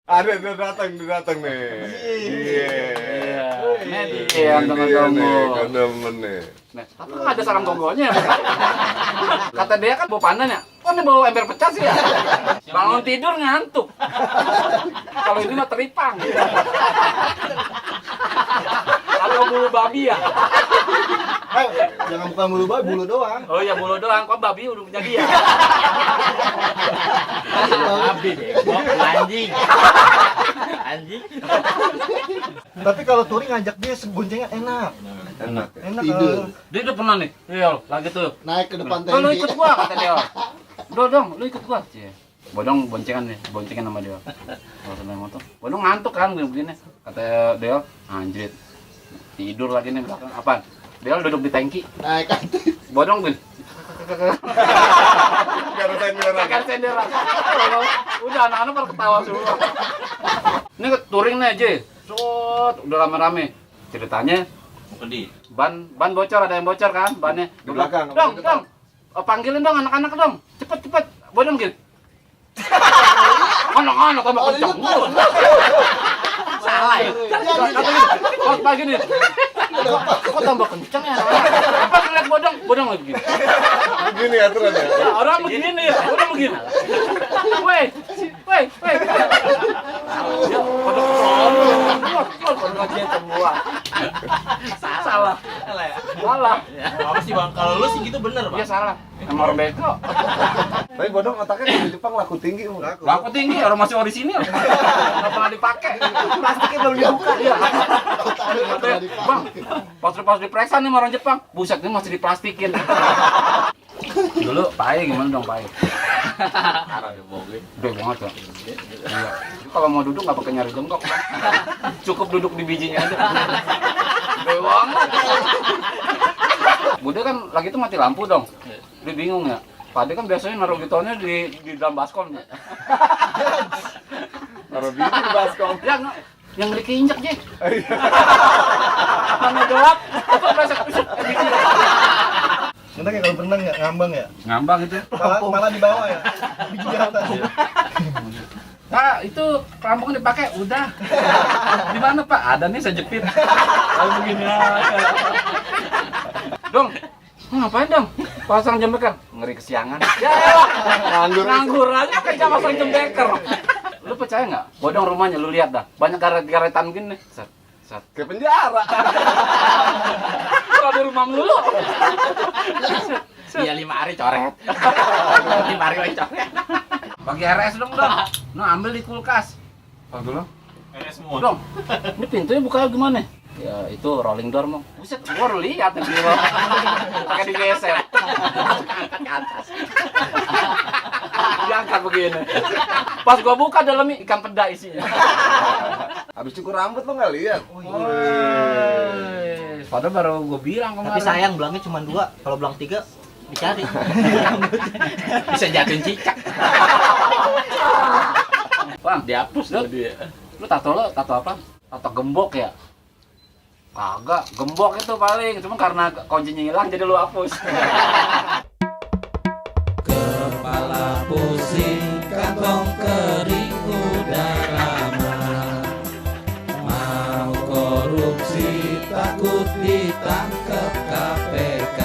Ada dia datang nih. Iya. Nih dia yang tonggo. Demen nih. Nah, tapi nggak ada sarang tonggonya. Kata dia kan bawa pandan ya. Kok ini bawa ember pecah sih ya? Bangun tidur ngantuk. Kalau ini mah teripang. Atau bulu babi ya? Jangan bukan bulu babi, bulu doang. Oh ya bulu doang, kok babi udah punya dia. Babi deh, anjing. Anjing. Tapi kalau touring ngajak dia boncengan enak. Enak. Enak Tidur. Dia udah pernah nih. Iya, lagi tuh. Naik ke depan Oh, lu tangki. ikut gua kata dia. Dong, lu ikut gua. Cie. Bodong boncengan nih, boncengan sama dia. Kalau naik motor. Bodong ngantuk kan begini. Kata dia, anjrit. Tidur lagi nih belakang. Apaan? Dia duduk di tangki. Naik kan. Bodong gini. Gara senderan. Kan senderan. Udah anak-anak pada ketawa semua. Ini touring nih, J. Sot, udah rame-rame. Ceritanya ban bocor, ada yang bocor kan bannya. Di belakang. Dong. Panggilin dong anak-anak dong. Cepet. Bodong gini. Anak-anak tambah kencang. Salah ya. Kok pagi nih. Kok tambah kencang ya anak-anak. Pas ngeliat bodong lagi begini. Begini aturan ya. Ya, orang begini ya, bodong begini. Woi. Ya, pada kodok semua. Salah. Apa sih bang? Kalau lu sih gitu bener Dia bang. salah. Emang orang bego. Tapi bodong otaknya di Jepang laku tinggi. Laku tinggi, orang masih orisinil. Nggak pernah dipakai. Plastiknya belum dibuka. Iya. Bang, pas diperiksa nih sama orang Jepang, buset ini masih diplastikin. Dulu pakai gimana dong pakai? Parah deh boge. Gede banget ya. Iya. Kalau mau duduk nggak pakai nyari jongkok. Cukup duduk di bijinya aja. Gede banget. Bude kan lagi itu mati lampu dong. Dia bingung ya. Pade kan biasanya naruh gitarnya di dalam baskom. Taruh bini di baskom. Yang dikeinjak je. Mana gelap? Apa besok Enak ya kalau berenang ya, ngambang ya. ngambang itu. Malah di bawah ya. Biji di atas. Pak, itu perampok dipakai udah. Di mana Pak? Ada nih saya jepit. Kalau begini aja. Dong, ngapain dong? Pasang jam beker, ngeri kesiangan. Ya elah, nganggur aja kerja pasang jam beker. Lu percaya nggak? Bodong rumahnya, lu lihat dah. Banyak karet-karetan gini. Set. Kayak penjara. Kalau di rumah mulu. Iya 5 hari coret. 5 hari lagi coret. Bagi RS dong. Nah, ambil di kulkas. Oh, dulu. Ini semua. Dong, ini pintunya bukanya gimana? Ya itu rolling door mau. Buset, gua baru lihat nih gua. Pakai digeser. Angkat ke atas. Diangkat begini. Pas gua buka dalamnya ikan peda isinya. Habis cukur rambut lo nggak lihat? Padahal baru gua bilang kemarin. Tapi sayang belangnya cuma 2, kalau belang 3 dicari. Bisa jatuhin cicak. Bang, Dihapus Lu? dia. lu tato apa? Tato gembok ya? Kagak, gembok itu paling. Cuma karena kuncinya hilang jadi lu hapus. Kepala pusing, kantong kering udah lama. Mau korupsi, takut ditangkap KPK.